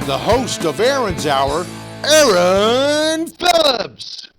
the host of Aaron's Hour, Aaron Phillips.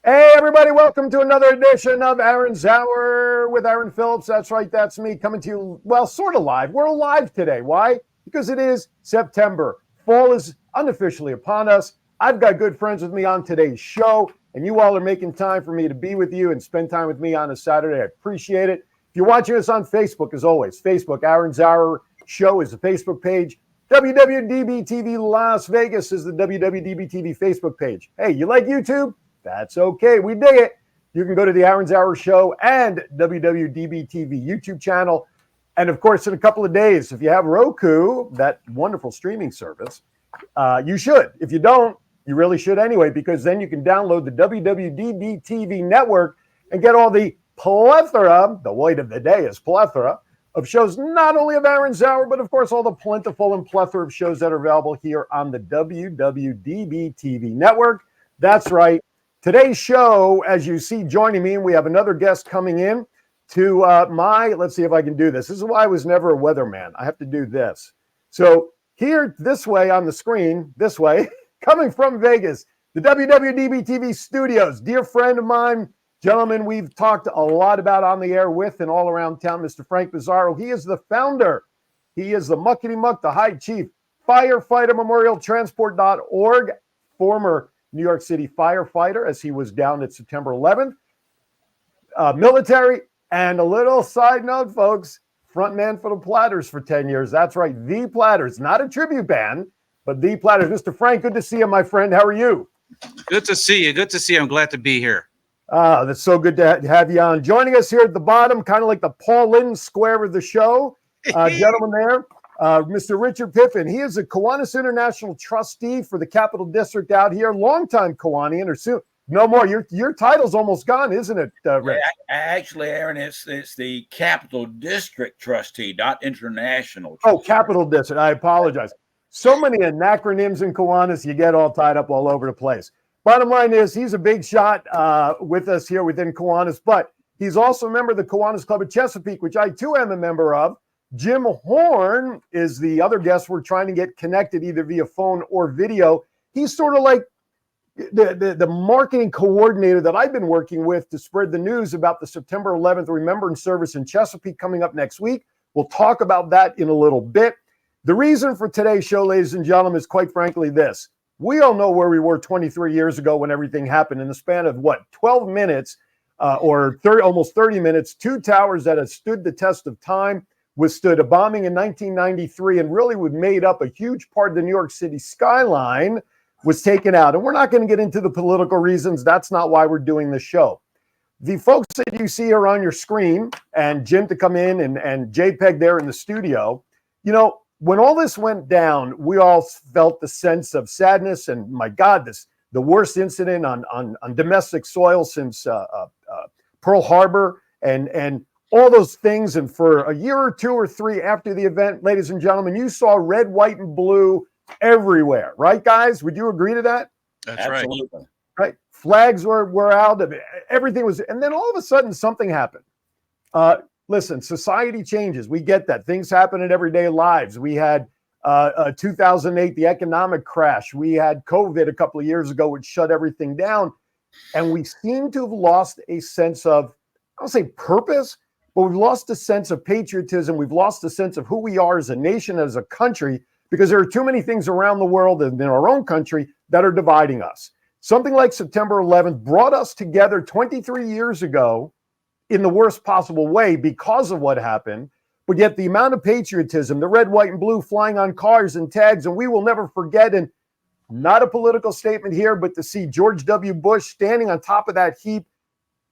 Hey, everybody, welcome to another edition of Aaron's Hour with Aaron Phillips. That's right, that's me coming to you, well, sort of live. We're live today. Why? Because it is September. Fall is unofficially upon us. I've got good friends with me on today's show, and you all are making time for me to be with you and spend time with me on a Saturday. I appreciate it. If you're watching us on Facebook, as always, Facebook, Aaron's Hour Show is the Facebook page. WWDBTV Las Vegas is the WWDBTV Facebook page. Hey, you like YouTube? That's okay. We dig it. You can go to the Aaron's Hour Show and WWDBTV YouTube channel. And of course, in a couple of days, if you have Roku, that wonderful streaming service, you should. If you don't, you really should anyway, because then you can download the WWDBTV network and get all the plethora, the word of the day is plethora, of shows, not only of Aaron's Hour, but of course all the plentiful and plethora of shows that are available here on the WWDBTV network. That's right. Today's show, as you see joining me, and we have another guest coming in to let's see if I can do this. This is why I was never a weatherman. I have to do this. So here, this way on the screen, this way, coming from Vegas, the WWDBTV studios, dear friend of mine, gentleman we've talked a lot about on the air with and all around town, Mr. Frank Bizzarro. He is the founder. He is the muckety-muck, the high chief, firefightermemorialtransport.org, former New York City firefighter as he was down at September 11th, military, and a little side note, folks, front man for the Platters for 10 years. That's right, the Platters, not a tribute band, but the Platters. Mr. Frank, good to see you, my friend. How are you? Good to see you. Good to see you. I'm glad to be here. That's so good to have you on. Joining us here at the bottom, kind of like the Paul Lynn square of the show, gentleman there, Mr. Richard Piffin. He is a Kiwanis International trustee for the Capital District out here, longtime Kiwanian, or soon. No more. Your title's almost gone, isn't it, Rich? Actually, Aaron, it's the Capital District trustee, not international. Oh, Capital District. I apologize. So many acronyms in Kiwanis, you get all tied up all over the place. Bottom line is he's a big shot with us here within Kiwanis, but he's also a member of the Kiwanis Club of Chesapeake, which I too am a member of. Jim Horn is the other guest we're trying to get connected either via phone or video. He's sort of like the marketing coordinator that I've been working with to spread the news about the September 11th Remembrance Service in Chesapeake coming up next week. We'll talk about that in a little bit. The reason for today's show, ladies and gentlemen, is quite frankly this. We all know where we were 23 years ago when everything happened in the span of, 12 minutes or almost 30 minutes, two towers that had stood the test of time, withstood a bombing in 1993 and really would made up a huge part of the New York City skyline, was taken out. And we're not going to get into the political reasons. That's not why we're doing this show. The folks that you see here on your screen, and Jim to come in and JPEG there in the studio, when all this went down, we all felt the sense of sadness and, my God, the worst incident on domestic soil since Pearl Harbor and all those things. And for a year or two or three after the event, ladies and gentlemen, you saw red, white, and blue everywhere. Right, guys? Would you agree to that? That's Absolutely. Right. Flags were out. Everything was, and then all of a sudden something happened. Listen, society changes. We get that. Things happen in everyday lives. We had 2008, the economic crash. We had COVID a couple of years ago, which shut everything down. And we seem to have lost a sense of, I don't say purpose, but we've lost a sense of patriotism. We've lost a sense of who we are as a nation, as a country, because there are too many things around the world and in our own country that are dividing us. Something like September 11th brought us together 23 years ago in the worst possible way because of what happened. But yet the amount of patriotism, the red, white, and blue flying on cars and tags, and we will never forget, and not a political statement here, but to see George W. Bush standing on top of that heap,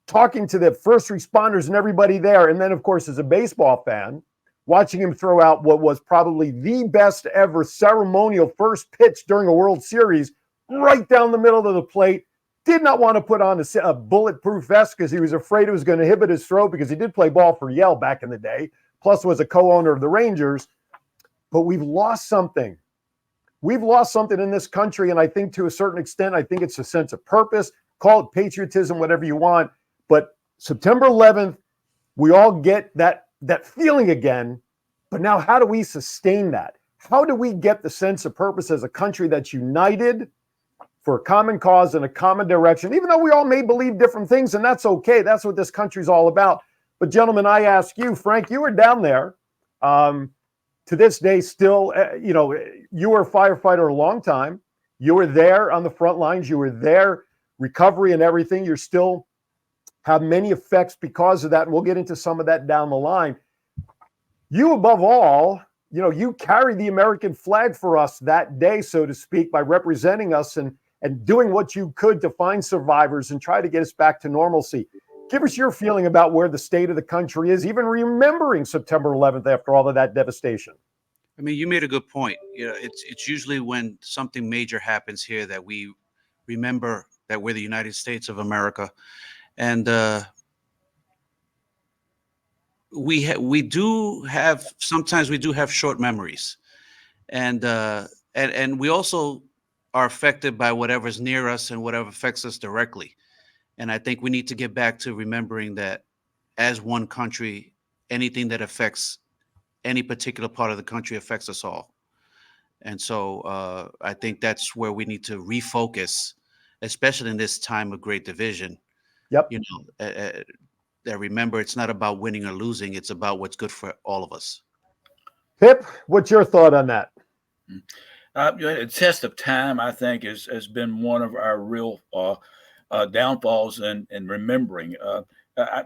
talking to the first responders and everybody there. And then, of course, as a baseball fan, watching him throw out what was probably the best ever ceremonial first pitch during a World Series right down the middle of the plate. Did not want to put on a bulletproof vest because he was afraid it was going to inhibit his throw, because he did play ball for Yale back in the day, plus was a co-owner of the Rangers. But we've lost something. We've lost something in this country, and I think to a certain extent, I think it's a sense of purpose. Call it patriotism, whatever you want. But September 11th, we all get that feeling again. But now how do we sustain that? how do we get the sense of purpose as a country that's united for a common cause and a common direction, even though we all may believe different things, and that's okay. That's what this country's all about. But gentlemen, I ask you, Frank, you were down there. To this day, still, you were a firefighter a long time. You were there on the front lines. You were there, recovery and everything. You're still have many effects because of that, and we'll get into some of that down the line. You, above all, you carried the American flag for us that day, so to speak, by representing us and doing what you could to find survivors and try to get us back to normalcy. Give us your feeling about where the state of the country is, even remembering September 11th after all of that devastation. I mean, you made a good point. It's usually when something major happens here that we remember that we're the United States of America, and we do have short memories, and we also are affected by whatever's near us and whatever affects us directly. And I think we need to get back to remembering that as one country, anything that affects any particular part of the country affects us all. And so I think that's where we need to refocus, especially in this time of great division. Yep. Remember, it's not about winning or losing. It's about what's good for all of us. Pip, what's your thought on that? The test of time, I think, has been one of our real downfalls in remembering.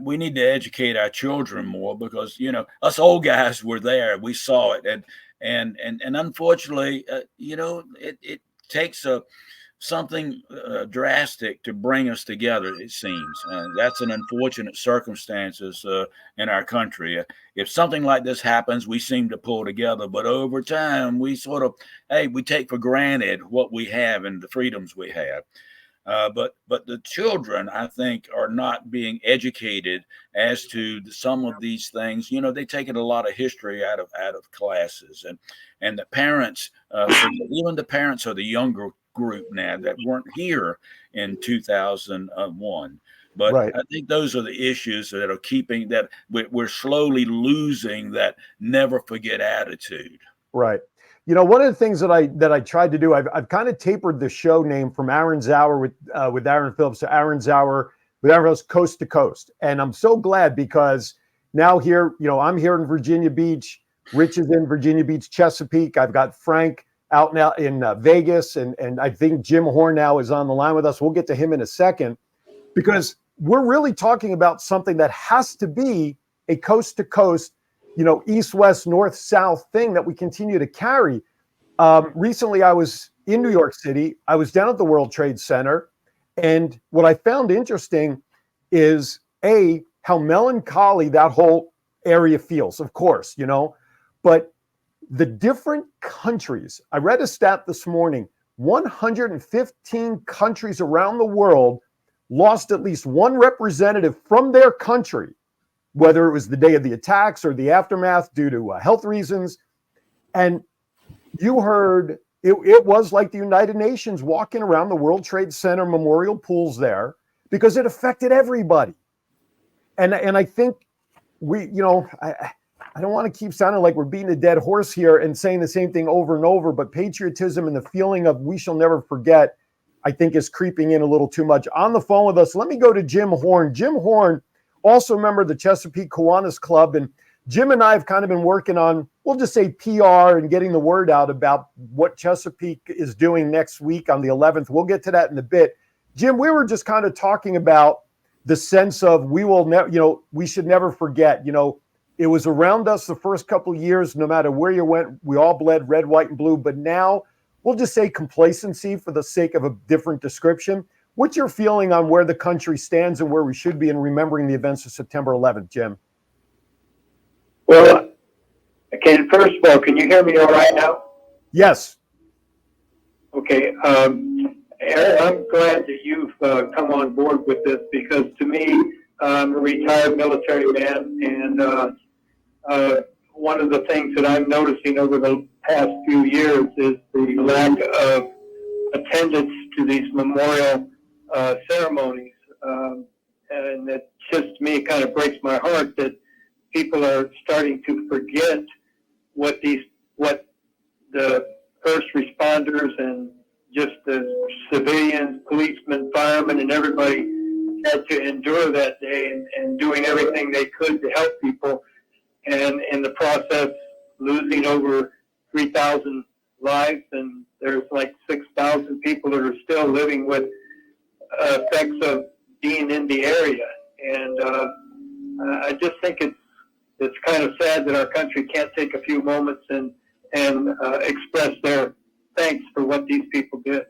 We need to educate our children more because, us old guys were there. We saw it. And unfortunately, it takes something drastic to bring us together, it seems. That's an unfortunate circumstances in our country. If something like this happens, we seem to pull together. But over time, we sort of, we take for granted what we have and the freedoms we have. But the children, I think, are not being educated as to some of these things. They taken a lot of history out of classes, and the parents, even the parents of the younger group now that weren't here in 2001. But right. I think those are the issues that are keeping that we're slowly losing that never forget attitude. Right. One of the things that I tried to do, I've kind of tapered the show name from Aaron's Hour with Aaron Phillips to Aaron's Hour with Aaron Phillips Coast to Coast. And I'm so glad because now here, I'm here in Virginia Beach. Rich is in Virginia Beach, Chesapeake. I've got Frank out now in Vegas. And I think Jim Horn now is on the line with us. We'll get to him in a second because we're really talking about something that has to be a coast to coast, east, west, north, south thing that we continue to carry. Recently, I was in New York City. I was down at the World Trade Center. And what I found interesting is, how melancholy that whole area feels, of course, but the different countries. I read a stat this morning, 115 countries around the world lost at least one representative from their country, whether it was the day of the attacks or the aftermath due to health reasons. And you heard it was like the United Nations walking around the World Trade Center memorial pools there because it affected everybody. And I think I don't want to keep sounding like we're beating a dead horse here and saying the same thing over and over, but patriotism and the feeling of we shall never forget, I think is creeping in a little too much. On the phone with us, let me go to Jim Horn. Jim Horn, also a member of the Chesapeake Kiwanis Club. And Jim and I have kind of been working on, we'll just say PR and getting the word out about what Chesapeake is doing next week on the 11th. We'll get to that in a bit. Jim, we were just kind of talking about the sense of we will never, we should never forget, it was around us the first couple of years, no matter where you went, we all bled red, white, and blue. But now we'll just say complacency for the sake of a different description. What's your feeling on where the country stands and where we should be in remembering the events of September 11th, Jim? Well, first of all, can you hear me all right now? Yes. Okay. Aaron, I'm glad that you've come on board with this because to me, I'm a retired military man, and one of the things that I'm noticing over the past few years is the lack of attendance to these memorial ceremonies. And it just, to me, it kind of breaks my heart that people are starting to forget what the first responders and just the civilians, policemen, firemen, and everybody had to endure that day and doing everything they could to help people. And in the process, losing over 3,000 lives, and there's like 6,000 people that are still living with effects of being in the area. And I just think it's kind of sad that our country can't take a few moments and express their thanks for what these people did.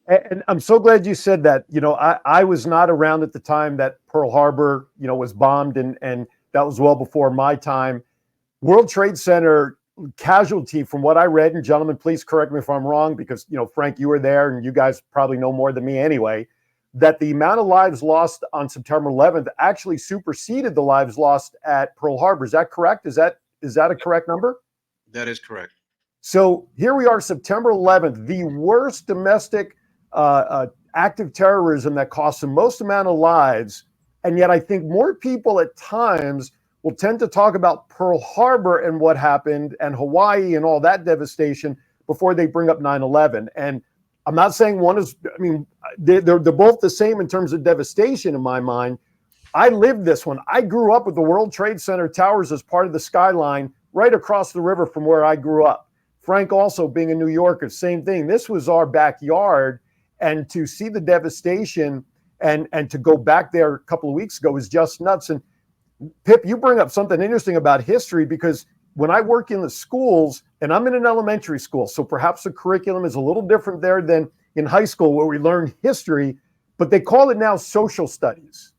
And I'm so glad you said that. You know, I was not around at the time that Pearl Harbor, you know, was bombed, and that was well before my time. World Trade Center casualty, from what I read, and gentlemen, please correct me if I'm wrong, because, you know, Frank, you were there and you guys probably know more than me anyway, that the amount of lives lost on September 11th actually superseded the lives lost at Pearl Harbor. Is that correct? Is that a correct number? That is correct. So here we are, September 11th, the worst domestic act of terrorism that costs the most amount of lives. And yet I think more people at times will tend to talk about Pearl Harbor and what happened and Hawaii and all that devastation before they bring up 9/11. And I'm not saying one is, I mean, they're both the same in terms of devastation in my mind. I lived this one. I grew up with the World Trade Center towers as part of the skyline right across the river from where I grew up. Frank also being a New Yorker, same thing. This was our backyard. And to see the devastation and to go back there a couple of weeks ago is just nuts. And Pip, you bring up something interesting about history, because when I work in the schools, and I'm in an elementary school, so perhaps the curriculum is a little different there than in high school where we learn history, but they call it now social studies.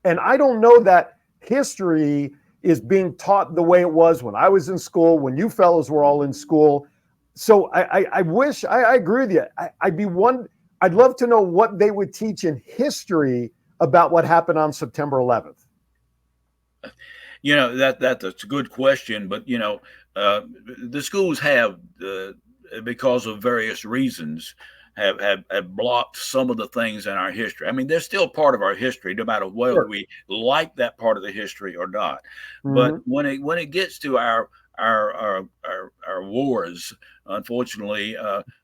And I don't know that history is being taught the way it was when I was in school, when you fellows were all in school. So I wish, I agree with you. I'd love to know what they would teach in history about what happened on September 11th. You know, that's a good question, but you know, the schools have, because of various reasons, have blocked some of the things in our history. I mean, they're still part of our history, no matter whether we like that part of the history or not. Mm-hmm. But when it gets to our wars, unfortunately,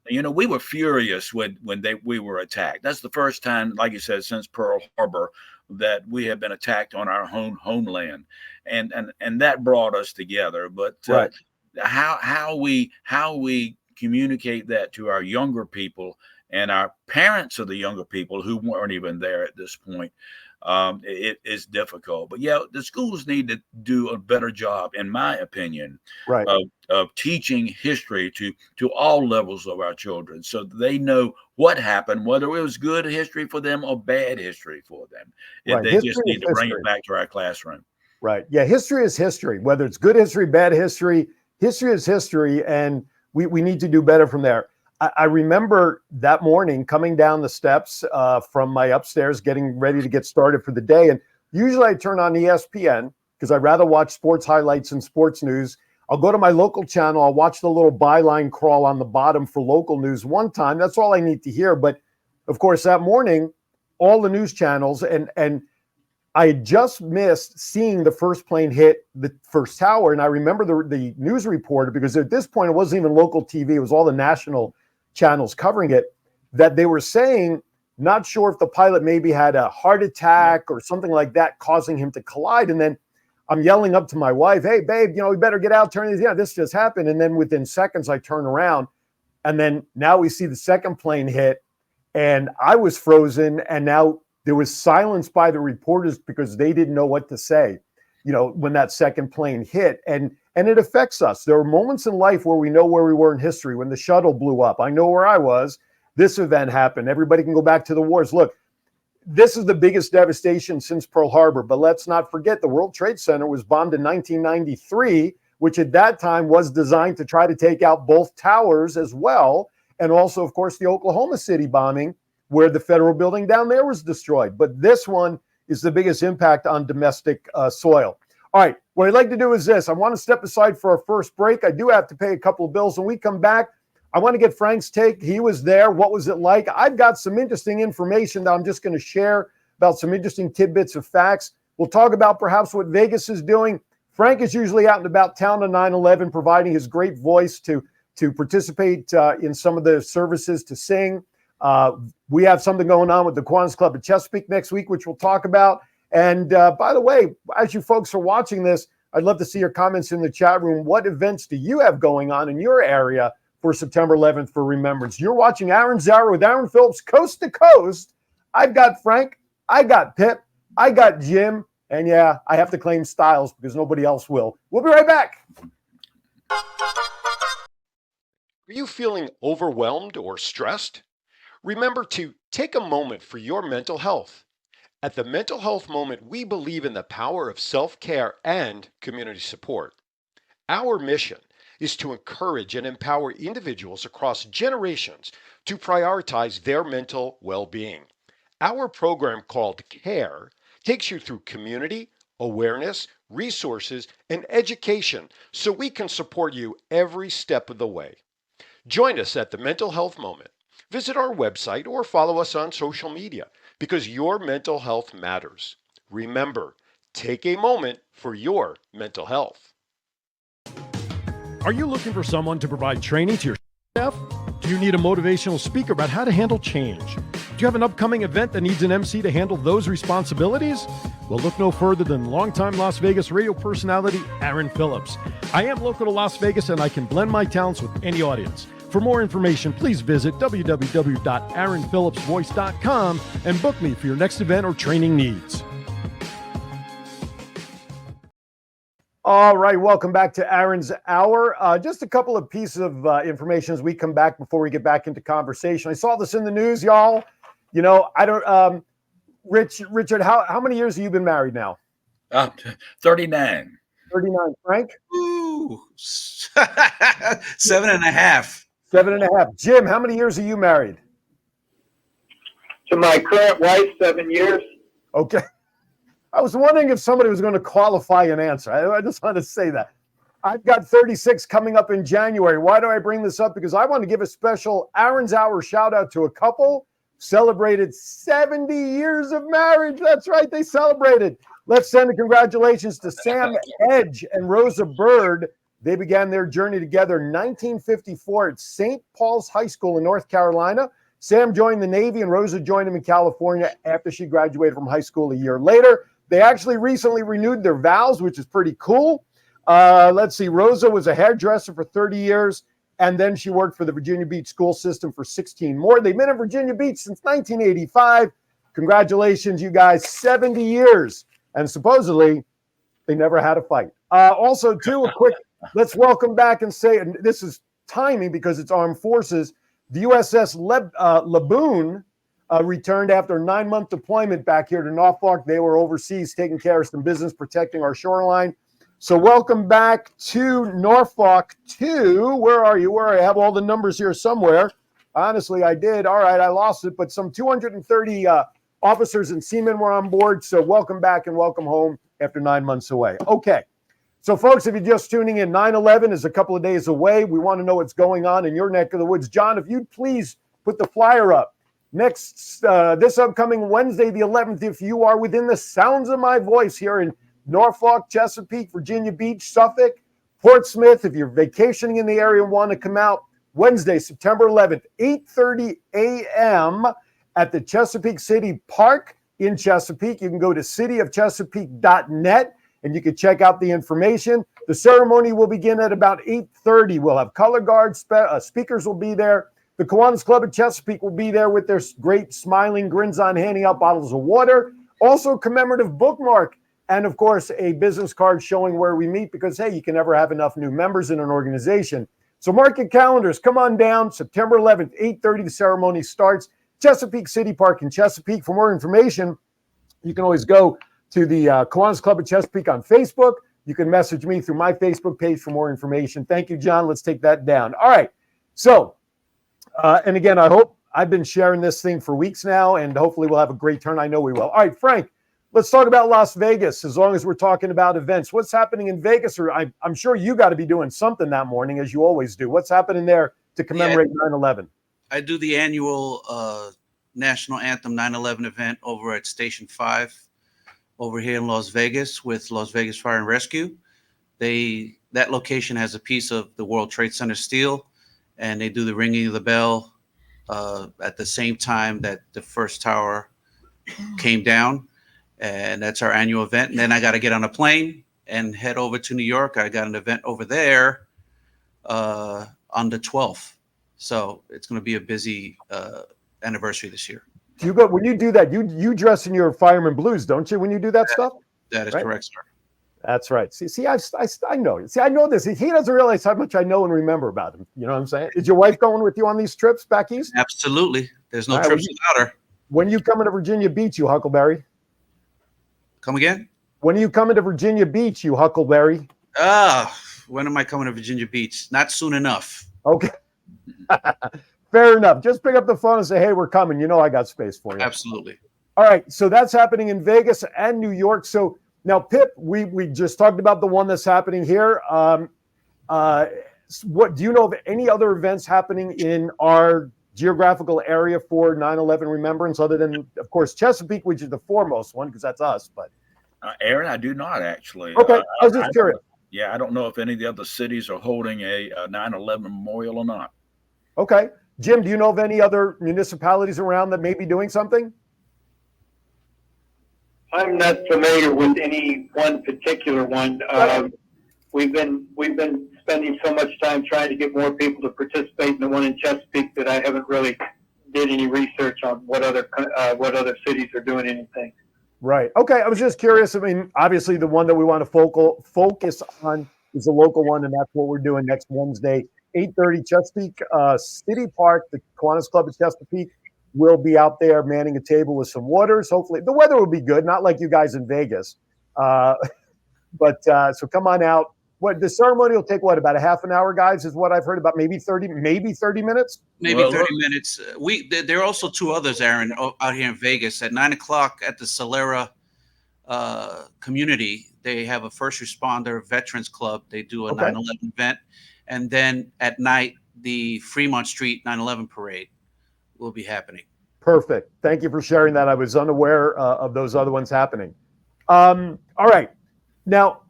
you know, we were furious when we were attacked. That's the first time, like you said, since Pearl Harbor that we have been attacked on our homeland, and that brought us together. But how we communicate that to our younger people and our parents of the younger people who weren't even there at this point, it is difficult. But yeah, the schools need to do a better job, in my opinion, of teaching history to all levels of our children, so they know what happened, whether it was good history for them or bad history for them. They just need to bring it back to our classroom. Right. Yeah. History is history, whether it's good history, bad history. History is history, and we need to do better from there. I remember that morning coming down the steps from my upstairs, getting ready to get started for the day. And usually I turn on ESPN because I'd rather watch sports highlights and sports news. I'll go to my local channel. I'll watch the little byline crawl on the bottom for local news one time. That's all I need to hear. But of course, that morning, all the news channels, and I had just missed seeing the first plane hit the first tower. And I remember the news reporter, because at this point, it wasn't even local TV. It was all the national channels covering it, that they were saying, not sure if the pilot maybe had a heart attack or something like that, causing him to collide. And then I'm yelling up to my wife, "Hey, babe, you know, we better get out, turn this. Yeah, this just happened." And then within seconds, I turn around, and then now we see the second plane hit, and I was frozen. And now there was silence by the reporters because they didn't know what to say, you know, when that second plane hit. And it affects us. There are moments in life where we know where we were in history. When the shuttle blew up, I know where I was. This event happened. Everybody can go back to the wars. Look, this is the biggest devastation since Pearl Harbor. But let's not forget, the World Trade Center was bombed in 1993, which at that time was designed to try to take out both towers as well. And also, of course, the Oklahoma City bombing, where the federal building down there was destroyed. But this one is the biggest impact on domestic soil. All right, what I'd like to do is this. I want to step aside for our first break. I do have to pay a couple of bills. When we come back, I want to get Frank's take. He was there. What was it like? I've got some interesting information that I'm just going to share about some interesting tidbits of facts. We'll talk about perhaps what Vegas is doing. Frank is usually out and about town on 9/11, providing his great voice to to participate in some of the services to sing. We have something going on with the Kiwanis Club at Chesapeake next week, which we'll talk about. And by the way, as you folks are watching this, I'd love to see your comments in the chat room. What events do you have going on in your area for September 11th for Remembrance? You're watching Aaron Zauer with Aaron Phillips, coast to coast. I've got Frank, I got Pip, I got Jim, and yeah, I have to claim Styles because nobody else will. We'll be right back. Are you feeling overwhelmed or stressed? Remember to take a moment for your mental health. At the Mental Health Moment, we believe in the power of self-care and community support. Our mission is to encourage and empower individuals across generations to prioritize their mental well-being. Our program called CARE takes you through community, awareness, resources, and education so we can support you every step of the way. Join us at the Mental Health Moment. Visit our website or follow us on social media because your mental health matters. Remember, take a moment for your mental health. Are you looking for someone to provide training to your staff? Do you need a motivational speaker about how to handle change? Do you have an upcoming event that needs an MC to handle those responsibilities? Well, look no further than longtime Las Vegas radio personality Aaron Phillips. I am local to Las Vegas and I can blend my talents with any audience. For more information, please visit www.aaronphillipsvoice.com and book me for your next event or training needs. All right, welcome back to Aaron's Hour. Just a couple of pieces of information as we come back before we get back into conversation. I saw this in the news, y'all. You know, I don't, Richard, how many years have you been married now? 39. 39. Frank? Ooh, 7.5. 7.5. Jim, how many years are you married? To my current wife, 7 years. Okay. I was wondering if somebody was going to qualify an answer. I just want to say that. I've got 36 coming up in January. Why do I bring this up? Because I want to give a special Aaron's Hour shout out to a couple celebrated 70 years of marriage. That's right. They celebrated. Let's send a congratulations to Sam Edge and Rosa Bird. They began their journey together in 1954 at St. Paul's High School in North Carolina. Sam joined the Navy and Rosa joined him in California after she graduated from high school a year later. They actually recently renewed their vows, which is pretty cool. Let's see. Rosa was a hairdresser for 30 years, and then she worked for the Virginia Beach school system for 16 more. They've been in Virginia Beach since 1985. Congratulations, you guys. 70 years. And supposedly, they never had a fight. Also, too, a quick, let's welcome back and say, and this is timing because it's armed forces, the USS Laboon returned after a 9-month deployment back here to Norfolk. They were overseas taking care of some business, protecting our shoreline. So welcome back to Norfolk 2. Where are you? Where are you? I have all the numbers here somewhere. Honestly, I did. All right, I lost it, but some 230 officers and seamen were on board. So welcome back and welcome home after 9 months away. Okay. So, folks, if you're just tuning in, 9/11 is a couple of days away. We want to know what's going on in your neck of the woods. John, if you'd please put the flyer up. This upcoming Wednesday, the 11th, if you are within the sounds of my voice here in Norfolk, Chesapeake, Virginia Beach, Suffolk, Portsmouth, if you're vacationing in the area and want to come out, Wednesday, September 11th, 8:30 a.m. at the Chesapeake City Park in Chesapeake. You can go to cityofchesapeake.net. and you can check out the information. The ceremony will begin at about 8:30. We'll have color guards, speakers will be there. The Kiwanis Club at Chesapeake will be there with their great smiling grins on, handing out bottles of water. Also, commemorative bookmark, and of course, a business card showing where we meet because, hey, you can never have enough new members in an organization. So mark your calendars. Come on down. September 11th, 8:30, the ceremony starts. Chesapeake City Park in Chesapeake. For more information, you can always go to the Kiwanis Club at Chesapeake on Facebook. You can message me through my Facebook page for more information. Thank you, John. Let's take that down. All right. So, and again, I hope I've been sharing this thing for weeks now, and hopefully we'll have a great turn. I know we will. All right, Frank, let's talk about Las Vegas as long as we're talking about events. What's happening in Vegas? Or I'm sure you got to be doing something that morning, as you always do. What's happening there to commemorate 9/11? I do the annual National Anthem 9/11 event over at Station 5. Over here in Las Vegas with Las Vegas Fire and Rescue. That location has a piece of the World Trade Center steel and they do the ringing of the bell at the same time that the first tower came down, and that's our annual event. And then I got to get on a plane and head over to New York. I got an event over there on the 12th, so it's going to be a busy anniversary this year. Do you go when you do that? You dress in your fireman blues, don't you? When you do that stuff, That is right? correct, sir. That's right. See, I know. See, I know this. He doesn't realize how much I know and remember about him. You know what I'm saying? Is your wife going with you on these trips back east? Absolutely. There's no All right, trips without her. When you coming to Virginia Beach, you Huckleberry? Come again? When are you coming to Virginia Beach, you Huckleberry? When am I coming to Virginia Beach? Not soon enough. Okay. Fair enough. Just pick up the phone and say, hey, we're coming. You know I got space for you. Absolutely. All right. So that's happening in Vegas and New York. So now, Pip, we just talked about the one that's happening here. What do you know of any other events happening in our geographical area for 9/11 remembrance, other than, of course, Chesapeake, which is the foremost one because that's us? But Aaron, I do not actually. okay, I was just curious. Yeah, I don't know if any of the other cities are holding a 9/11 memorial or not. Okay, Jim, do you know of any other municipalities around that may be doing something? I'm not familiar with any one particular one. We've been spending so much time trying to get more people to participate in the one in Chesapeake that I haven't really did any research on what other cities are doing anything. Right. Okay. I was just curious. I mean, obviously, the one that we want to focus on is the local one, and that's what we're doing next Wednesday, 8:30, Chesapeake City Park. The Kiwanis Club at Chesapeake will be out there manning a table with some waters. Hopefully, the weather will be good, not like you guys in Vegas. But so come on out. What the ceremony will take? What, about a half an hour, guys? Is what I've heard. About maybe 30 minutes. Maybe 30 minutes. There are also two others, Aaron, out here in Vegas at 9:00 at the Solera community. They have a first responder veterans club. They do a 9/11 event, and then at night the Fremont Street 9/11 parade will be happening. Perfect. Thank you for sharing that. I was unaware of those other ones happening. All right, now.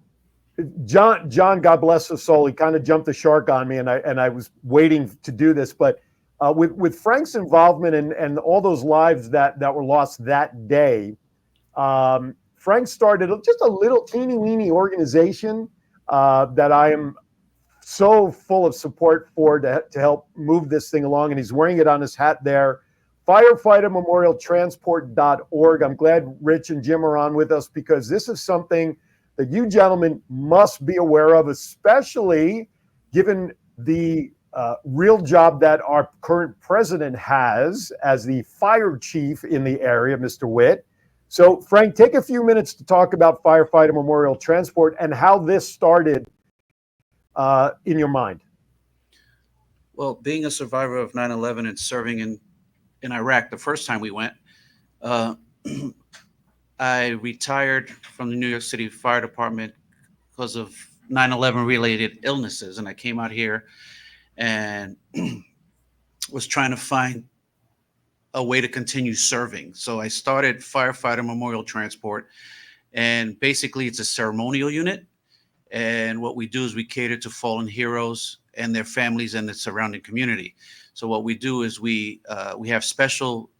John, God bless his soul. He kind of jumped the shark on me, and I was waiting to do this. But with Frank's involvement and all those lives that were lost that day, Frank started just a little teeny weeny organization that I am so full of support for to help move this thing along. And he's wearing it on his hat there. Firefightermemorialtransport.org. I'm glad Rich and Jim are on with us because this is something that you gentlemen must be aware of, especially given the real job that our current president has as the fire chief in the area, Mr. Witt. So, Frank, take a few minutes to talk about Firefighter Memorial Transport and how this started in your mind. Well, being a survivor of 9/11 and serving in Iraq the first time we went, I retired from the New York City Fire Department because of 9/11 related illnesses. And I came out here and was trying to find a way to continue serving. So I started Firefighter Memorial Transport. And basically, it's a ceremonial unit. And what we do is we cater to fallen heroes and their families and the surrounding community. So what we do is we have special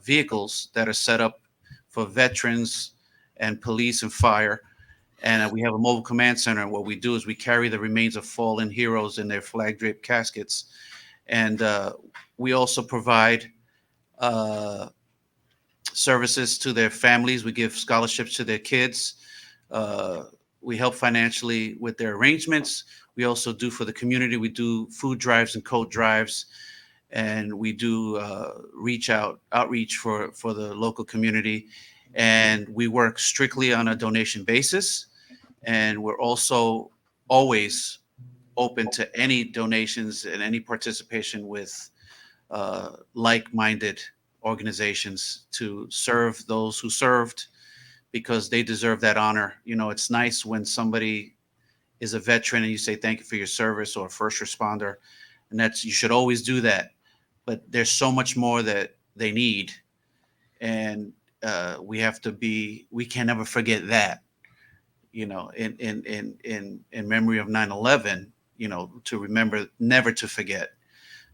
vehicles that are set up for veterans and police and fire. And we have a mobile command center. And what we do is we carry the remains of fallen heroes in their flag draped caskets. And we also provide services to their families. We give scholarships to their kids. We help financially with their arrangements. We also do for the community. We do food drives and coat drives. And we do outreach for the local community. And we work strictly on a donation basis. And we're also always open to any donations and any participation with like-minded organizations to serve those who served, because they deserve that honor. You know, it's nice when somebody is a veteran and you say thank you for your service, or a first responder, and you should always do that. But there's so much more that they need, and we can never forget that. You know, in memory of 9/11, you know, to remember, never to forget.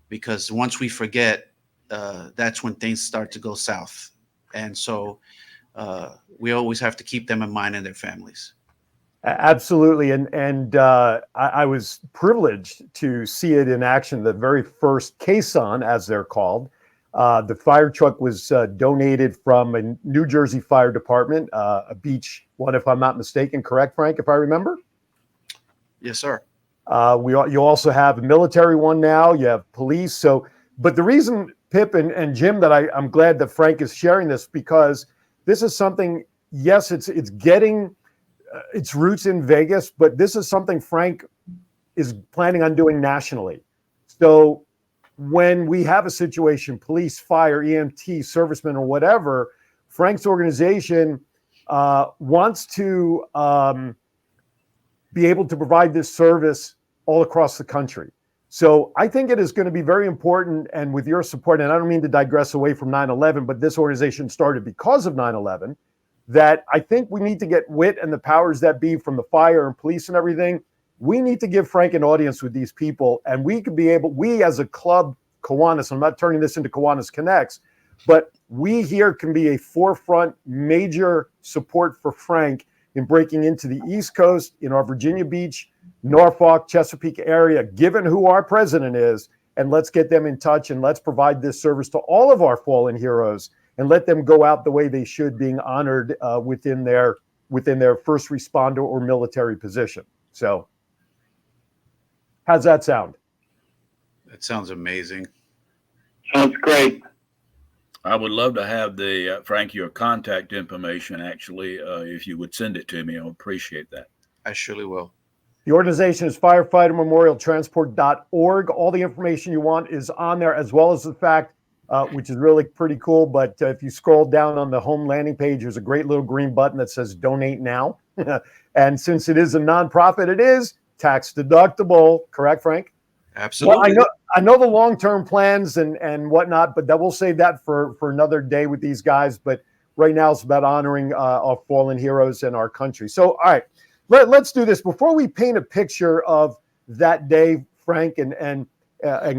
because once we forget, that's when things start to go south. And so we always have to keep them in mind and their families. Absolutely, and I was privileged to see it in action. The very first caisson, as they're called, the fire truck was donated from a New Jersey fire department, a beach one, if I'm not mistaken. Correct, Frank, if I remember? Yes, sir. You also have a military one now. You have police. So, but the reason, Pip and Jim, that I'm glad that Frank is sharing this, because this is something. Yes, it's getting its roots in Vegas, but this is something Frank is planning on doing nationally. So when we have a situation, police, fire, EMT, servicemen, or whatever, Frank's organization wants to be able to provide this service all across the country. So I think it is going to be very important, and with your support, and I don't mean to digress away from 9/11, but this organization started because of 9/11, that I think we need to get WIT and the powers that be from the fire and police and everything. We need to give Frank an audience with these people, and we as a club, Kiwanis, I'm not turning this into Kiwanis Connects, but we here can be a forefront major support for Frank in breaking into the East Coast, in our Virginia Beach, Norfolk, Chesapeake area, given who our president is, and let's get them in touch, and let's provide this service to all of our fallen heroes and let them go out the way they should, being honored within their first responder or military position. So how's that sound? That sounds amazing. Sounds great. I would love to have the Frank, your contact information. Actually, if you would send it to me, I would appreciate that. I surely will. The organization is firefightermemorialtransport.org. All the information you want is on there, as well as the fact, which is really pretty cool. But if you scroll down on the home landing page, there's a great little green button that says donate now. And since it is a nonprofit, it is tax deductible. Correct, Frank? Absolutely. Well, I know the long-term plans and whatnot, but we'll save that for another day with these guys. But right now it's about honoring our fallen heroes in our country. So, all right, let's do this. Before we paint a picture of that day, Frank and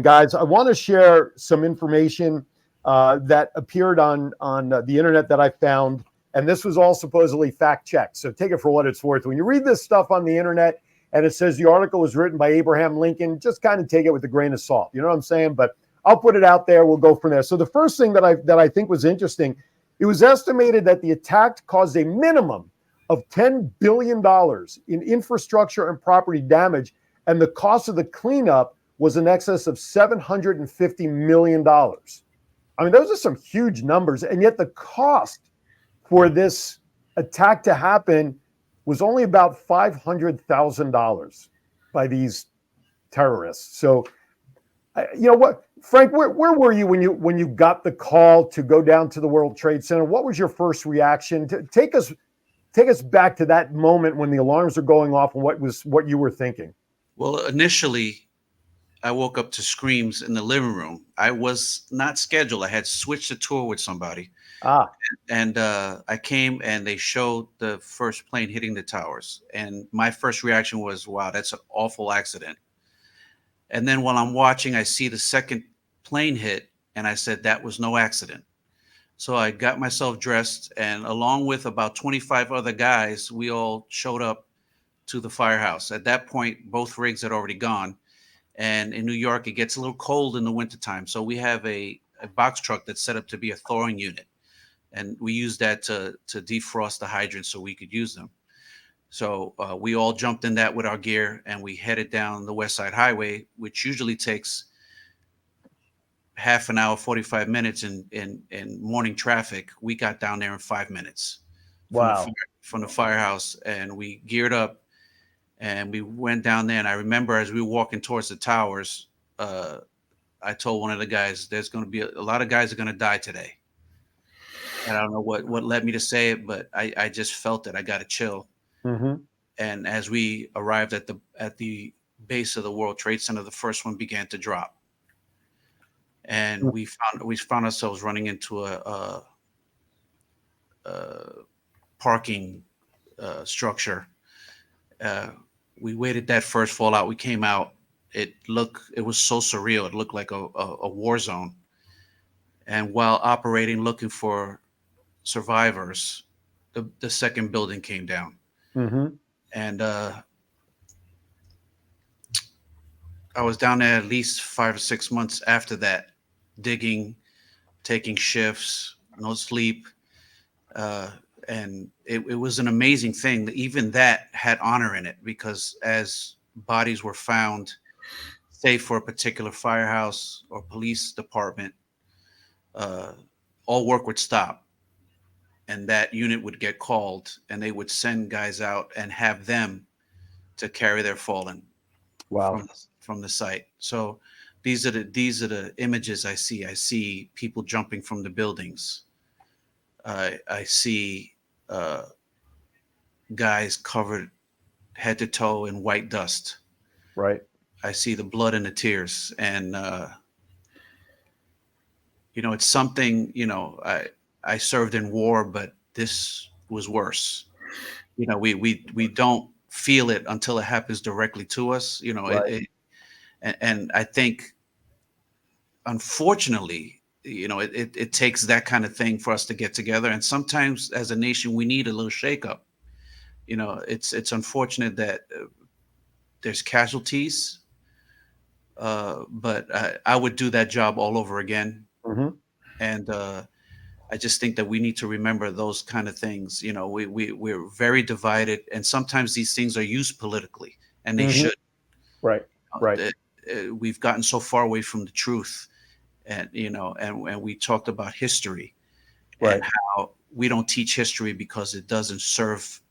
guys, I want to share some information that appeared on the internet that I found. And this was all supposedly fact-checked. So take it for what it's worth. When you read this stuff on the internet, and it says the article was written by Abraham Lincoln, just kind of take it with a grain of salt. You know what I'm saying? But I'll put it out there. We'll go from there. So the first thing that I think was interesting, it was estimated that the attack caused a minimum of $10 billion in infrastructure and property damage, and the cost of the cleanup was in excess of $750 million. I mean, those are some huge numbers, and yet the cost for this attack to happen was only about $500,000 by these terrorists. So, you know what, Frank, where were you when you got the call to go down to the World Trade Center? What was your first reaction? Take us back to that moment when the alarms are going off, and what you were thinking. Well, initially, I woke up to screams in the living room. I was not scheduled. I had switched a tour with somebody. And I came and they showed the first plane hitting the towers. And my first reaction was, wow, that's an awful accident. And then while I'm watching, I see the second plane hit, and I said, that was no accident. So I got myself dressed, and along with about 25 other guys, we all showed up to the firehouse. At that point, both rigs had already gone. And in New York, it gets a little cold in the wintertime. So we have a box truck that's set up to be a thawing unit. And we use that to defrost the hydrants so we could use them. So we all jumped in that with our gear, and we headed down the West Side Highway, which usually takes half an hour, 45 minutes in morning traffic. We got down there in 5 minutes. Wow. From the firehouse, and we geared up, and we went down there. And I remember as we were walking towards the towers, I told one of the guys, there's going to be a lot of guys are going to die today. And I don't know what led me to say it, but I just felt it. I got a chill. Mm-hmm. And as we arrived at the base of the World Trade Center, the first one began to drop. And we found ourselves running into a parking structure. We waited that first fallout. We came out, it was so surreal. It looked like a war zone. And while operating, looking for survivors, the second building came down. Mm-hmm. And I was down there at least 5 or 6 months after that, digging, taking shifts, no sleep. Uh, and it was an amazing thing that even that had honor in it, because as bodies were found, say for a particular firehouse or police department, uh, all work would stop and that unit would get called and they would send guys out and have them to carry their fallen Wow. from the site. So these are the images I see. I see people jumping from the buildings. I see guys covered head to toe in white dust. Right. I see the blood and the tears, and it's something. I served in war, but this was worse. We don't feel it until it happens directly to us. Right. And I think, unfortunately, it takes that kind of thing for us to get together. And sometimes, as a nation, we need a little shakeup. It's unfortunate that there's casualties, but I would do that job all over again. Mm-hmm. And I just think that we need to remember those kind of things. We're very divided, and sometimes these things are used politically, and they Mm-hmm. should. Right. Right. We've gotten so far away from the truth, and and we talked about history, Right. and how we don't teach history because it doesn't serve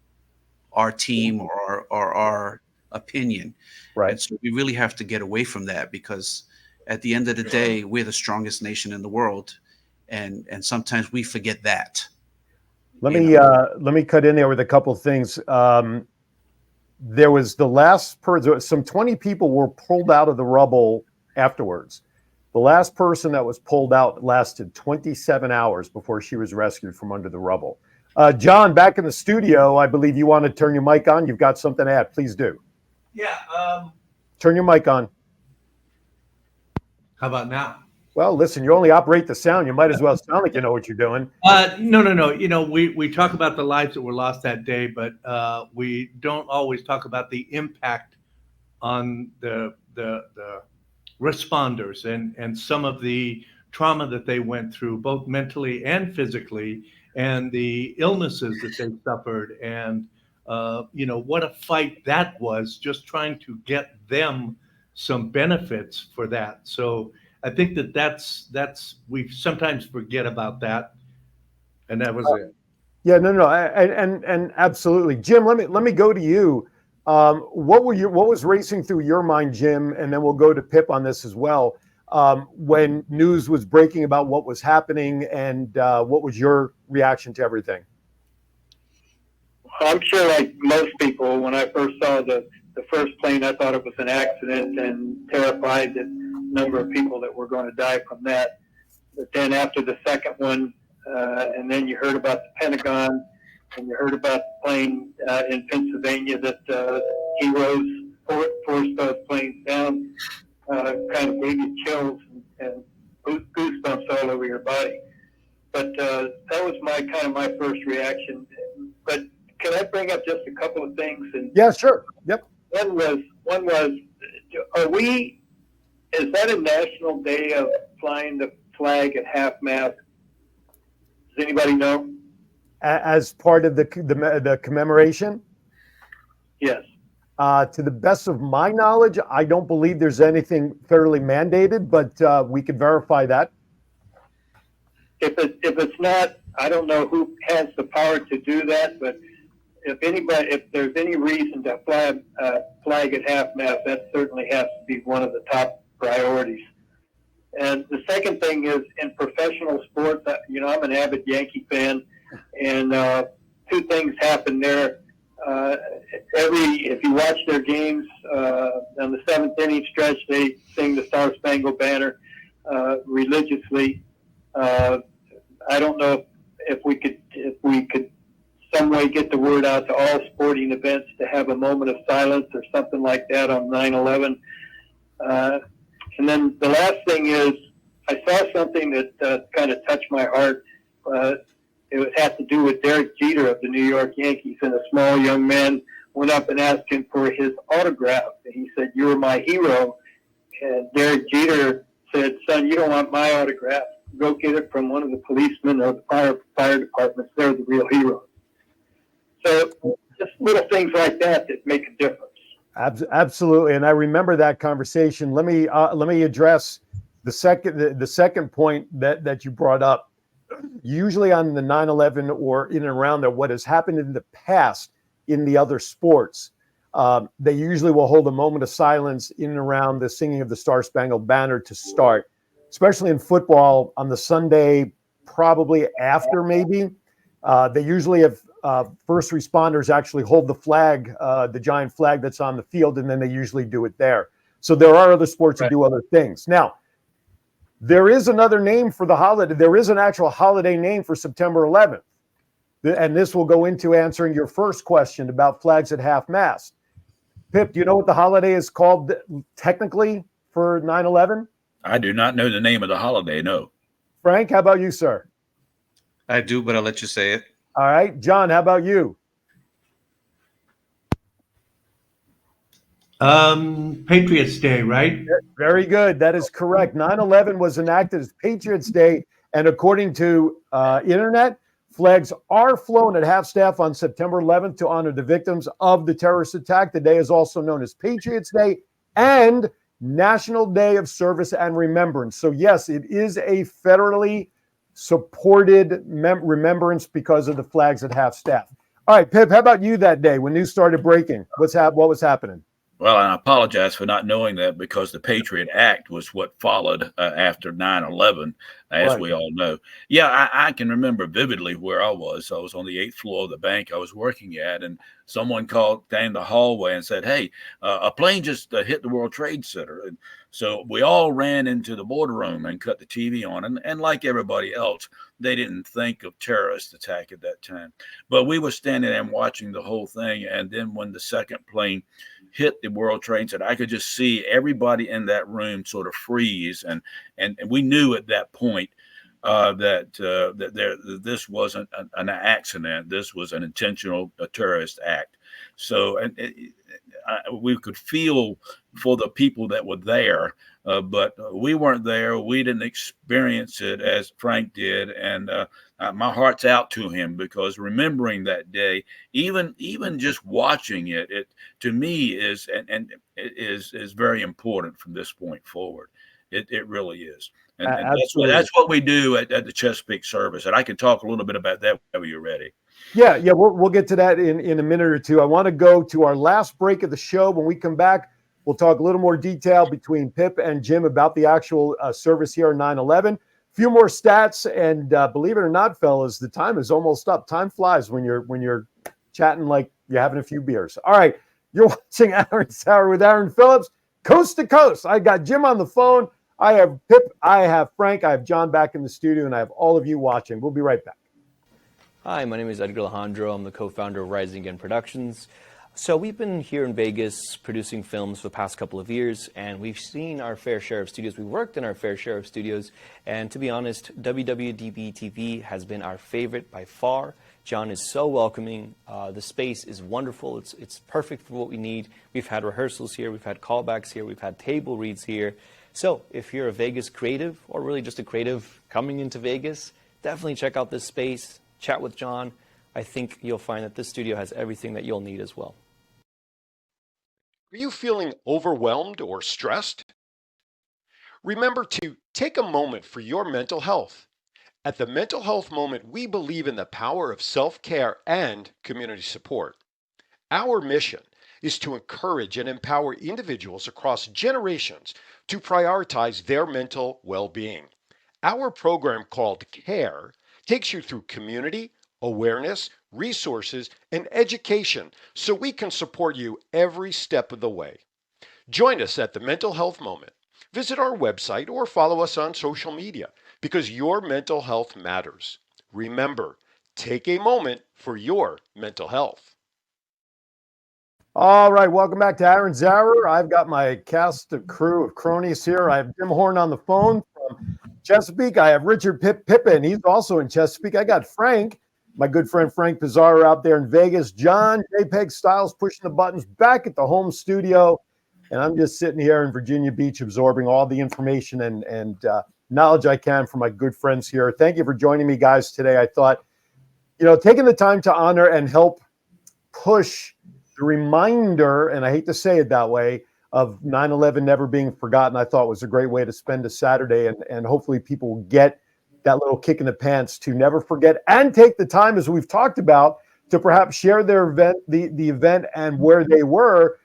our team or our opinion. Right. And so we really have to get away from that, because at the end of the day, we're the strongest nation in the world, and sometimes we forget that. Let me cut in there with a couple of things. There was the last person. Some 20 people were pulled out of the rubble afterwards. The last person that was pulled out lasted 27 hours before she was rescued from under the rubble. John, back in the studio, I believe you want to turn your mic on. You've got something to add. Please do. Yeah. Turn your mic on. How about now? Well, listen, you only operate the sound. You might as well sound like you know what you're doing. No. We talk about the lives that were lost that day, but we don't always talk about the impact on the responders and some of the trauma that they went through, both mentally and physically, and the illnesses that they suffered, and what a fight that was, just trying to get them some benefits for that. So I think that's we sometimes forget about that, and that was it. Yeah, no, and absolutely, Jim. Let me go to you. What was racing through your mind, Jim? And then we'll go to Pip on this as well. When news was breaking about what was happening, and what was your reaction to everything? I'm sure, like most people, when I first saw the first plane, I thought it was an accident and terrified that number of people that were going to die from that. But then after the second one, and then you heard about the Pentagon, and you heard about the plane in Pennsylvania that heroes forced those planes down, kind of gave you chills and goosebumps all over your body. But that was my first reaction. But can I bring up just a couple of things? And yeah, sure. Yep. One was, is that a national day of flying the flag at half mast? Does anybody know? As part of the commemoration? Yes. To the best of my knowledge, I don't believe there's anything federally mandated, but we could verify that. If it's not, I don't know who has the power to do that, but if there's any reason to fly a flag at half mast, that certainly has to be one of the top priorities. And the second thing is, in professional sports, I'm an avid Yankee fan, and two things happen there. If you watch their games, on the seventh inning stretch, they sing the Star Spangled Banner religiously. I don't know if we could some way get the word out to all sporting events to have a moment of silence or something like that on 9/11. And then the last thing is, I saw something that kind of touched my heart. It had to do with Derek Jeter of the New York Yankees, and a small young man went up and asked him for his autograph. And he said, "You were my hero." And Derek Jeter said, "Son, you don't want my autograph. Go get it from one of the policemen or the fire departments. They're the real heroes." So just little things like that make a difference. Absolutely, and I remember that conversation. Let me address the second point that you brought up. Usually on the 9/11 or in and around there, what has happened in the past in the other sports, they usually will hold a moment of silence in and around the singing of the Star Spangled Banner to start, especially in football on the Sunday, probably after maybe. They usually have first responders actually hold the flag, the giant flag that's on the field, and then they usually do it there. So there are other sports that do other things. Now, there is another name for the holiday. There is an actual holiday name for September 11th. And this will go into answering your first question about flags at half-mast. Pip, do you know what the holiday is called technically for 9/11? I do not know the name of the holiday, no. Frank, how about you, sir? I do, but I'll let you say it. All right. John, how about you? Patriots Day, right? Very good. That is correct. 9/11 was enacted as Patriots Day, and according to internet, flags are flown at half-staff on September 11th to honor the victims of the terrorist attack. The day is also known as Patriots Day and National Day of Service and Remembrance. So yes, it is a federally supported remembrance because of the flags at half-staff. All right, Pip, how about you that day when news started breaking? What was happening? Well, I apologize for not knowing that, because the Patriot Act was what followed after 9/11, as we all know. Yeah, I can remember vividly where I was. I was on the 8th floor of the bank I was working at, and someone called down the hallway and said, "Hey, a plane just hit the World Trade Center." And so we all ran into the boardroom and cut the TV on. And like everybody else, they didn't think of terrorist attack at that time. But we were standing there and watching the whole thing. And then when the second plane hit the World Trade Center, I could just see everybody in that room sort of freeze. And we knew at that point that this wasn't an accident. This was an intentional terrorist act. So we could feel for the people that were there, but we weren't there. We didn't experience it as Frank did, and my heart's out to him, because remembering that day, even just watching it, to me is very important from this point forward. It really is. And that's what we do at the Chesapeake service. And I can talk a little bit about that whenever you're ready. Yeah, we'll get to that in a minute or two. I want to go to our last break of the show. When we come back, we'll talk a little more detail between Pip and Jim about the actual service here on 9/11. A few more stats, and believe it or not, fellas, the time is almost up. Time flies when you're chatting like you're having a few beers. All right, you're watching Aaron's Hour with Aaron Phillips, coast to coast. I got Jim on the phone. I have Pip, I have Frank, I have John back in the studio, and I have all of you watching. We'll be right back. Hi, my name is Edgar Alejandro. I'm the co-founder of Rising Again Productions. So we've been here in Vegas producing films for the past couple of years, and we've seen our fair share of studios. We've worked in our fair share of studios, and to be honest, WWDBTV has been our favorite by far. John is so welcoming. The space is wonderful. It's perfect for what we need. We've had rehearsals here. We've had callbacks here. We've had table reads here. So if you're a Vegas creative, or really just a creative coming into Vegas, definitely check out this space, chat with John. I think you'll find that this studio has everything that you'll need as well. Are you feeling overwhelmed or stressed? Remember to take a moment for your mental health. At the Mental Health Moment, we believe in the power of self-care and community support. Our mission is to encourage and empower individuals across generations to prioritize their mental well-being. Our program called CARE takes you through community, awareness, resources, and education so we can support you every step of the way. Join us at the Mental Health Moment. Visit our website or follow us on social media, because your mental health matters. Remember, take a moment for your mental health. All right, welcome back to Aaron's Hour. I've got my cast of crew of cronies here. I have Jim Horn on the phone from Chesapeake. I have Richard Pippin. He's also in Chesapeake. I got Frank, my good friend Frank Pizarro out there in Vegas. John JPEG Styles pushing the buttons back at the home studio. And I'm just sitting here in Virginia Beach absorbing all the information and knowledge I can from my good friends here. Thank you for joining me, guys, today. I thought, taking the time to honor and help push the reminder, and I hate to say it that way, of 9/11 never being forgotten, I thought was a great way to spend a Saturday. And hopefully people will get that little kick in the pants to never forget and take the time, as we've talked about, to perhaps share their event, the event and where they were,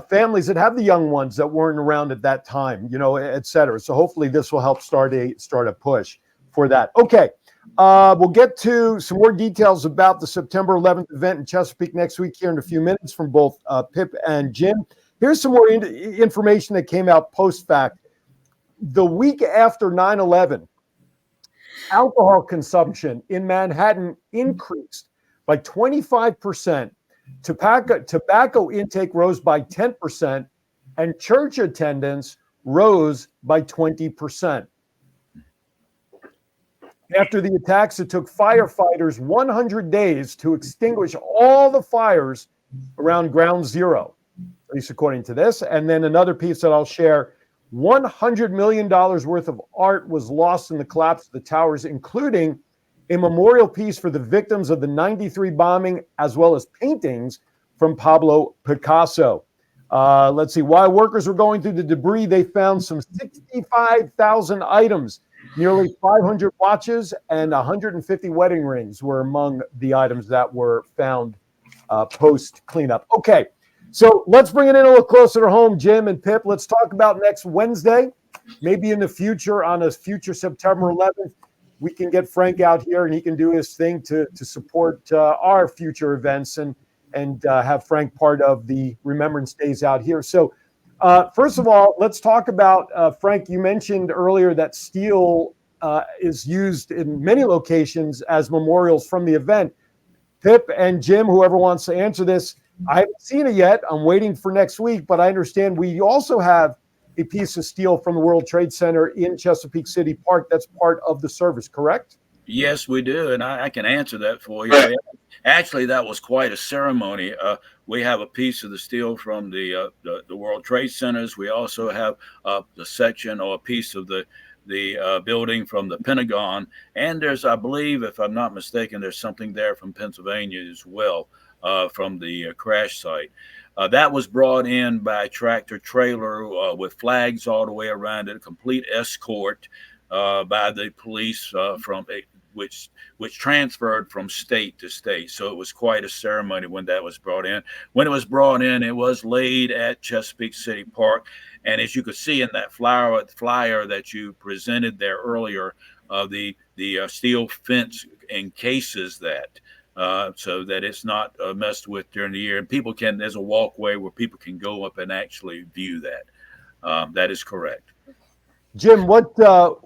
families that have the young ones that weren't around at that time, et cetera. So hopefully this will help start a push for that. Okay. We'll get to some more details about the September 11th event in Chesapeake next week here in a few minutes from both Pip and Jim. Here's some more information that came out post-fact. The week after 9/11, alcohol consumption in Manhattan increased by 25%. Tobacco intake rose by 10%, and church attendance rose by 20%. After the attacks, it took firefighters 100 days to extinguish all the fires around Ground Zero, at least according to this. And then another piece that I'll share, $100 million worth of art was lost in the collapse of the towers, including a memorial piece for the victims of the 93 bombing, as well as paintings from Pablo Picasso. Let's see, while workers were going through the debris, they found some 65,000 items. Nearly 500 watches and 150 wedding rings were among the items that were found post cleanup. Okay, so let's bring it in a little closer to home, Jim and Pip. Let's talk about next Wednesday. Maybe in the future, on a future September 11th, we can get Frank out here and he can do his thing to support our future events and have Frank part of the Remembrance Days out here. So first of all, let's talk about, Frank, you mentioned earlier that steel is used in many locations as memorials from the event. Pip and Jim, whoever wants to answer this, I haven't seen it yet. I'm waiting for next week, but I understand we also have a piece of steel from the World Trade Center in Chesapeake City Park that's part of the service, correct? Yes, we do, and I can answer that for you. Right. Actually, that was quite a ceremony. We have a piece of the steel from the World Trade Centers. We also have the section or a piece of the building from the Pentagon, and there's, I believe, if I'm not mistaken, there's something there from Pennsylvania as well, from the crash site. That was brought in by a tractor trailer with flags all the way around it, a complete escort by the police from which transferred from state to state. So it was quite a ceremony when that was brought in. When it was brought in, it was laid at Chesapeake City Park. And as you could see in that flyer that you presented there earlier, the steel fence encases that so that it's not messed with during the year. And there's a walkway where people can go up and actually view that. That is correct. Jim, what go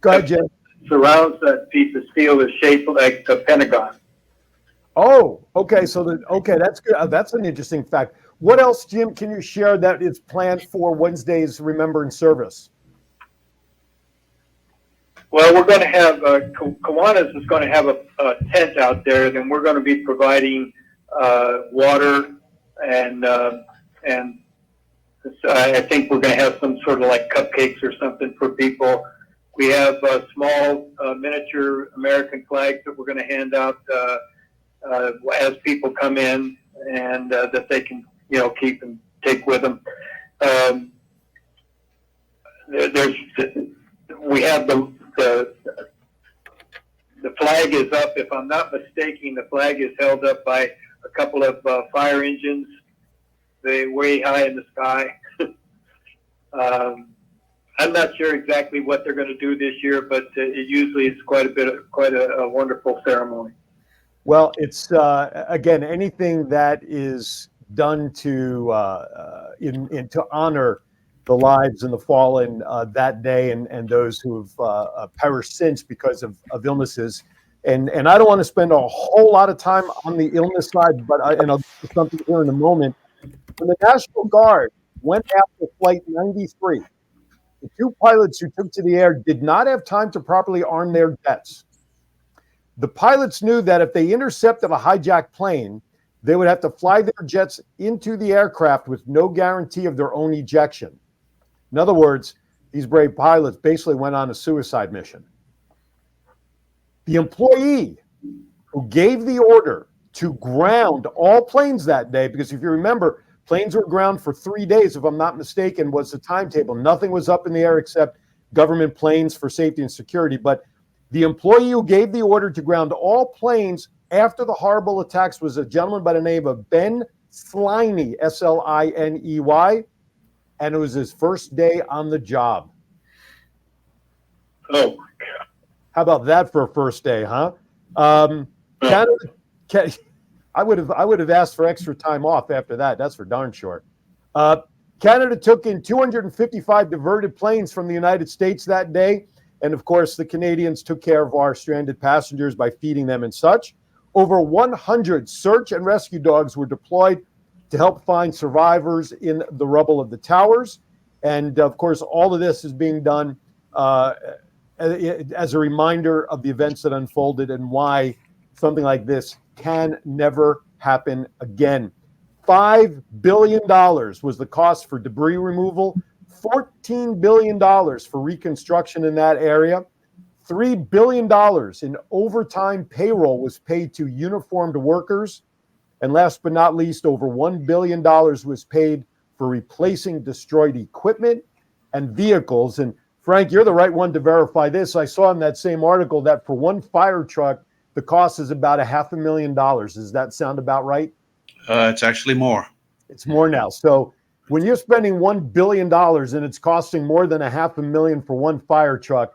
ahead, Jim. Surrounds that piece of steel is shaped like the Pentagon. Oh, okay. That's good. That's an interesting fact. What else, Jim, can you share that is planned for Wednesday's Remembrance service? Well, we're going to have Kiwanis is going to have a tent out there. Then we're going to be providing water and I think we're going to have some sort of like cupcakes or something for people. We have small miniature American flags that we're going to hand out as people come in, and that they can, keep and take with them. We have the flag is up. If I'm not mistaken, the flag is held up by a couple of fire engines. They're way high in the sky. I'm not sure exactly what they're going to do this year, but it usually is quite a wonderful ceremony. Well, it's again, anything that is done to to honor the lives and the fallen that day and those who have perished since because of illnesses. And I don't want to spend a whole lot of time on the illness side, but and I'll get to something here in a moment. When the National Guard went after Flight 93, the two pilots who took to the air did not have time to properly arm their jets. The pilots knew that if they intercepted a hijacked plane, they would have to fly their jets into the aircraft with no guarantee of their own ejection. In other words, these brave pilots basically went on a suicide mission. The employee who gave the order to ground all planes that day, because if you remember, planes were ground for 3 days, if I'm not mistaken, was the timetable. Nothing was up in the air except government planes for safety and security. But the employee who gave the order to ground all planes after the horrible attacks was a gentleman by the name of Ben Sliney, Sliney, and it was his first day on the job. Oh, my God. How about that for a first day, huh? Canada, I would have asked for extra time off after that. That's for darn sure. Canada took in 255 diverted planes from the United States that day. And of course, the Canadians took care of our stranded passengers by feeding them and such. Over 100 search and rescue dogs were deployed to help find survivors in the rubble of the towers. And of course, all of this is being done as a reminder of the events that unfolded and why something like this can never happen again. $5 billion was the cost for debris removal, $14 billion for reconstruction in that area. $3 billion in overtime payroll was paid to uniformed workers. And last but not least, over $1 billion was paid for replacing destroyed equipment and vehicles. And Frank, you're the right one to verify this. I saw in that same article that for one fire truck, the cost is about $500,000. Does that sound about right? It's actually more. It's more now. So when you're spending $1 billion and it's costing more than $500,000 for one fire truck,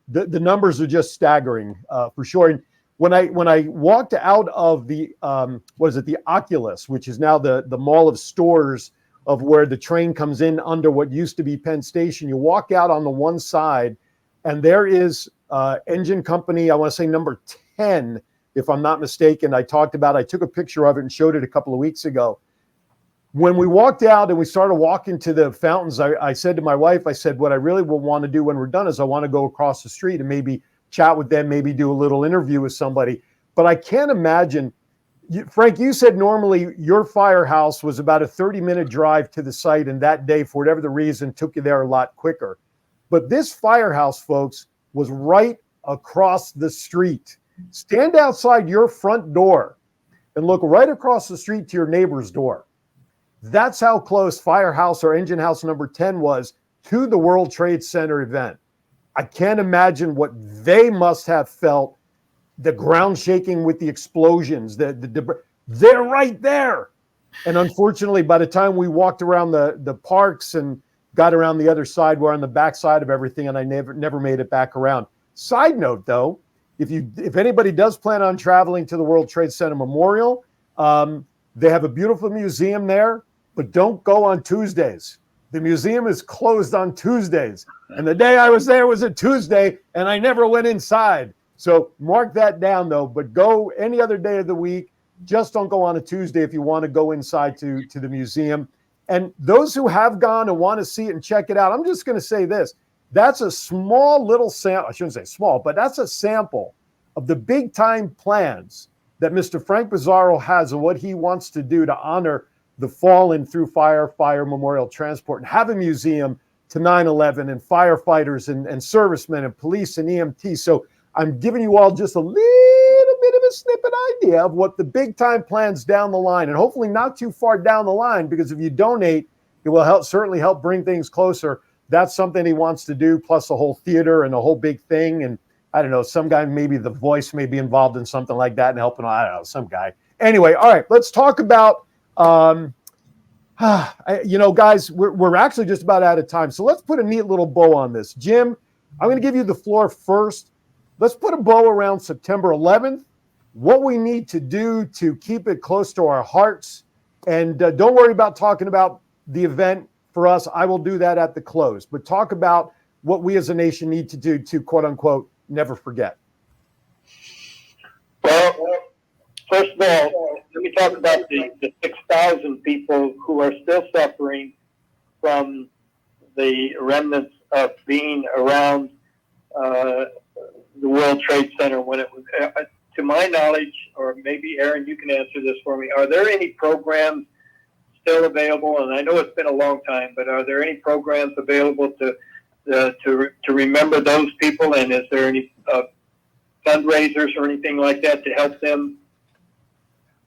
the numbers are just staggering for sure. And when I walked out of the the Oculus, which is now the mall of stores of where the train comes in under what used to be Penn Station, you walk out on the one side, and there is engine company, I want to say number 10, if I'm not mistaken. I took a picture of it and showed it a couple of weeks ago. When we walked out and we started walking to the fountains, I said to my wife, I said, what I really will want to do when we're done is I want to go across the street and maybe chat with them, maybe do a little interview with somebody. But I can't imagine, Frank, you said normally your firehouse was about a 30-minute drive to the site, and that day, for whatever the reason, took you there a lot quicker. But this firehouse, folks, was right across the street. Stand outside your front door and look right across the street to your neighbor's door. That's how close Firehouse or Engine House number 10 was to the World Trade Center event. I can't imagine what they must have felt, the ground shaking with the explosions, the they're right there. And unfortunately, by the time we walked around the parks and got around the other side, we're on the back side of everything, and I never made it back around. Side note, though, if anybody does plan on traveling to the World Trade Center Memorial, they have a beautiful museum there, but don't go on Tuesdays. The museum is closed on Tuesdays. And the day I was there was a Tuesday, and I never went inside. So mark that down, though. But go any other day of the week. Just don't go on a Tuesday if you want to go inside to the museum. And those who have gone and want to see it and check it out, I'm just going to say this. That's a small little sample. I shouldn't say small, but that's a sample of the big time plans that Mr. Frank Bizzarro has of what he wants to do to honor the fallen through fire memorial transport and have a museum to 9/11 and firefighters and servicemen and police and EMT. So I'm giving you all just a little bit of a snippet idea of what the big time plans down the line, and hopefully not too far down the line, because if you donate, it will certainly help bring things closer. That's something he wants to do, plus a whole theater and a whole big thing. And I don't know, some guy, maybe The Voice may be involved in something like that and helping. I don't know, some guy. Anyway, all right, let's talk about, guys, we're actually just about out of time. So let's put a neat little bow on this. Jim, I'm going to give you the floor first. Let's put a bow around September 11th, what we need to do to keep it close to our hearts. And don't worry about talking about the event for us. I will do that at the close. But talk about what we as a nation need to do to, quote unquote, never forget. Well, first of all, let me talk about the 6,000 people who are still suffering from the remnants of being around the World Trade Center when it was, to my knowledge, or maybe Aaron, you can answer this for me. Are there any programs still available? And I know it's been a long time, but are there any programs available to remember those people? And is there any fundraisers or anything like that to help them?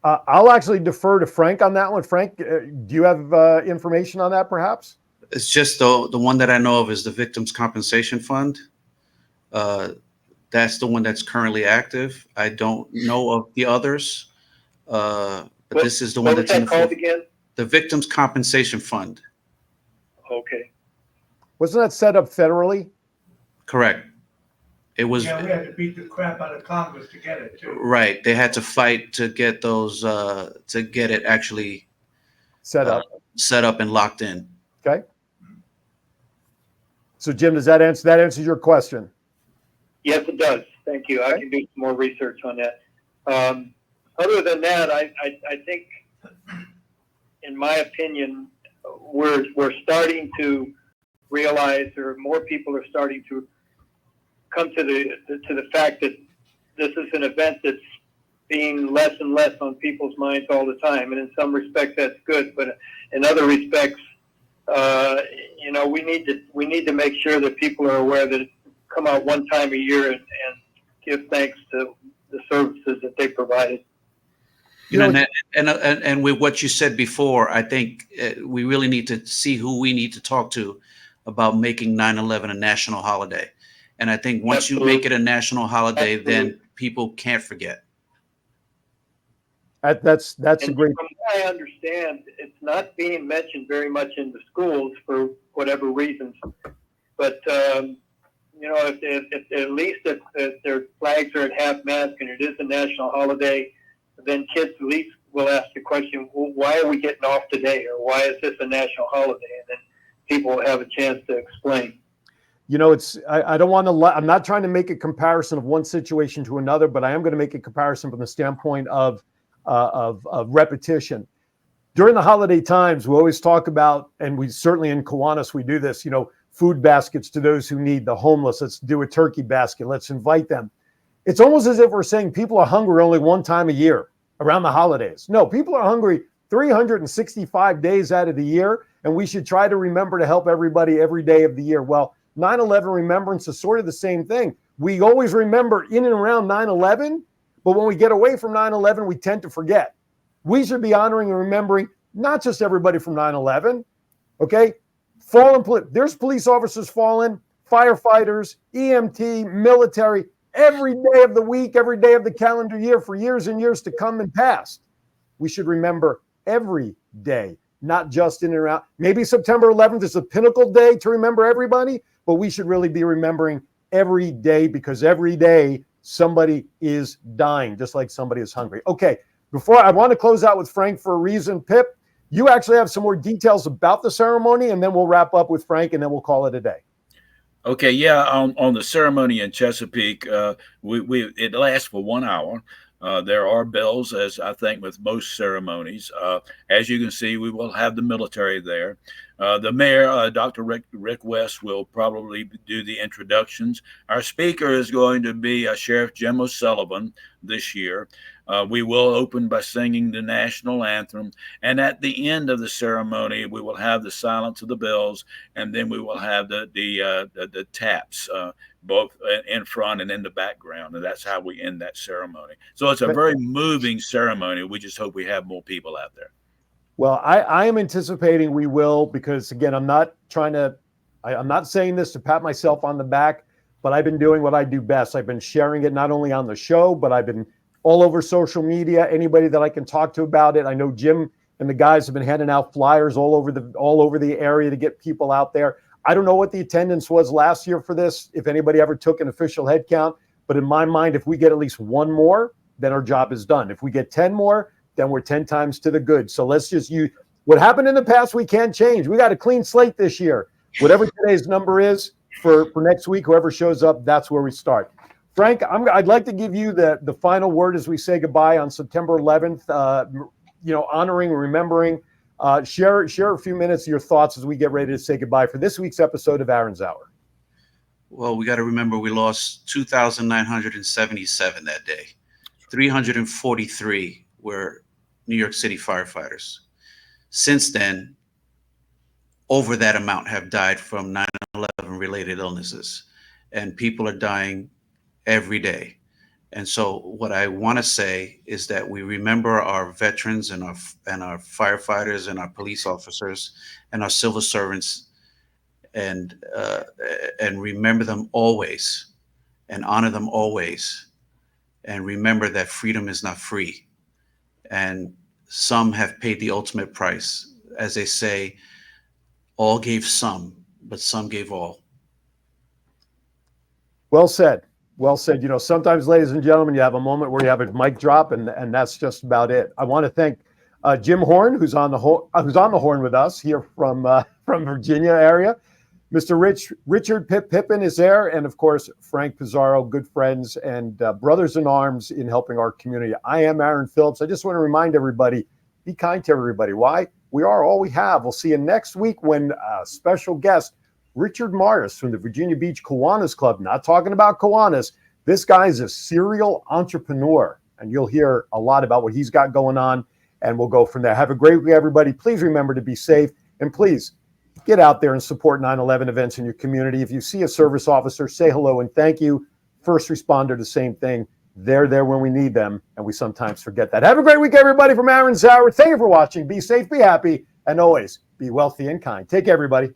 I'll actually defer to Frank on that one. Frank, do you have information on that, perhaps? It's just the one that I know of is the Victims Compensation Fund. That's the one that's currently active. I don't know of the others, but this is the one that's in the called again? The Victims Compensation Fund. Okay. Wasn't that set up federally? Correct. It was. Yeah, we had to beat the crap out of Congress to get it too. Right. They had to fight to get those to get it actually Set up and locked in. Okay. So, Jim, does that answer your question? Yes, it does. Thank you. I can do some more research on that. Other than that, I think, in my opinion, we're starting to realize, or more people are starting to come to the fact that this is an event that's being less and less on people's minds all the time. And in some respects, that's good. But in other respects, we need to make sure that people are aware that it come out one time a year and give thanks to the services that they provided. And with what you said before, I think we really need to see who we need to talk to about making 9/11 a national holiday. And I think once Absolutely. you make it a national holiday, Absolutely. then people can't forget. That's a great. From what I understand, it's not being mentioned very much in the schools for whatever reasons. But if at least if their flags are at half mast and it is a national holiday, then kids at least will ask the question, well, why are we getting off today, or why is this a national holiday? And then people will have a chance to explain. I don't want to. I'm not trying to make a comparison of one situation to another, but I am going to make a comparison from the standpoint of repetition. During the holiday times, we always talk about, and we certainly in Kiwanis we do this. Food baskets to those who need, the homeless. Let's do a turkey basket. Let's invite them. It's almost as if we're saying people are hungry only one time a year around the holidays. No, people are hungry 365 days out of the year, and we should try to remember to help everybody every day of the year. Well, 9/11 remembrance is sort of the same thing. We always remember in and around 9/11, but when we get away from 9/11, we tend to forget. We should be honoring and remembering not just everybody from 9/11, okay? There's police officers fallen, firefighters, EMT, military, every day of the week, every day of the calendar year for years and years to come and past. We should remember every day, not just in and around. Maybe September 11th is a pinnacle day to remember everybody, but we should really be remembering every day, because every day somebody is dying, just like somebody is hungry. Okay, before I want to close out with Frank for a reason. Pip, you actually have some more details about the ceremony, and then we'll wrap up with Frank, and then we'll call it a day. Okay, yeah, on the ceremony in Chesapeake, it lasts for 1 hour. There are bells, as I think with most ceremonies. As you can see, we will have the military there. The mayor, Dr. Rick West, will probably do the introductions. Our speaker is going to be Sheriff Jim O'Sullivan this year. We will open by singing the national anthem. And at the end of the ceremony, we will have the silence of the bells, and then we will have the taps, both in front and in the background. And that's how we end that ceremony. So it's a very moving ceremony. We just hope we have more people out there. Well, I am anticipating we will, because again, I'm not saying this to pat myself on the back, but I've been doing what I do best. I've been sharing it not only on the show, but I've been all over social media, anybody that I can talk to about it. I know Jim and the guys have been handing out flyers all over the area to get people out there. I don't know what the attendance was last year for this, if anybody ever took an official head count, but in my mind, if we get at least one more, then our job is done. If we get 10 more, then we're 10 times to the good. So let's just use what happened in the past. We can't change. We got a clean slate this year. Whatever today's number is for next week, whoever shows up, that's where we start. Frank, I'd like to give you the final word as we say goodbye on September 11th. Honoring, remembering. Share a few minutes of your thoughts as we get ready to say goodbye for this week's episode of Aaron's Hour. Well, we got to remember we lost 2,977 that day. 343 were New York City firefighters. Since then, over that amount have died from 9/11 related illnesses, and people are dying every day. And so what I want to say is that we remember our veterans and our firefighters and our police officers and our civil servants, and remember them always and honor them always, and remember that freedom is not free, and some have paid the ultimate price. As they say, all gave some, but some gave all. Well said. Well said. Sometimes, ladies and gentlemen, you have a moment where you have a mic drop, and that's just about it. I want to thank Jim Horn, who's on the horn with us here from Virginia area. Mr. Richard Pippin is there, and of course Frank Pizarro, good friends and brothers in arms in helping our community. I am Aaron Phillips. I just want to remind everybody: be kind to everybody. Why? We are all we have. We'll see you next week when special guest Richard Morris from the Virginia Beach Kiwanis Club. Not talking about Kiwanis. This guy's a serial entrepreneur, and you'll hear a lot about what he's got going on, and we'll go from there. Have a great week, everybody. Please remember to be safe, and please get out there and support 9/11 events in your community. If you see a service officer, say hello and thank you. First responder, the same thing. They're there when we need them, and we sometimes forget that. Have a great week, everybody, from Aaron's Hour. Thank you for watching. Be safe, be happy, and always be wealthy and kind. Take care, everybody.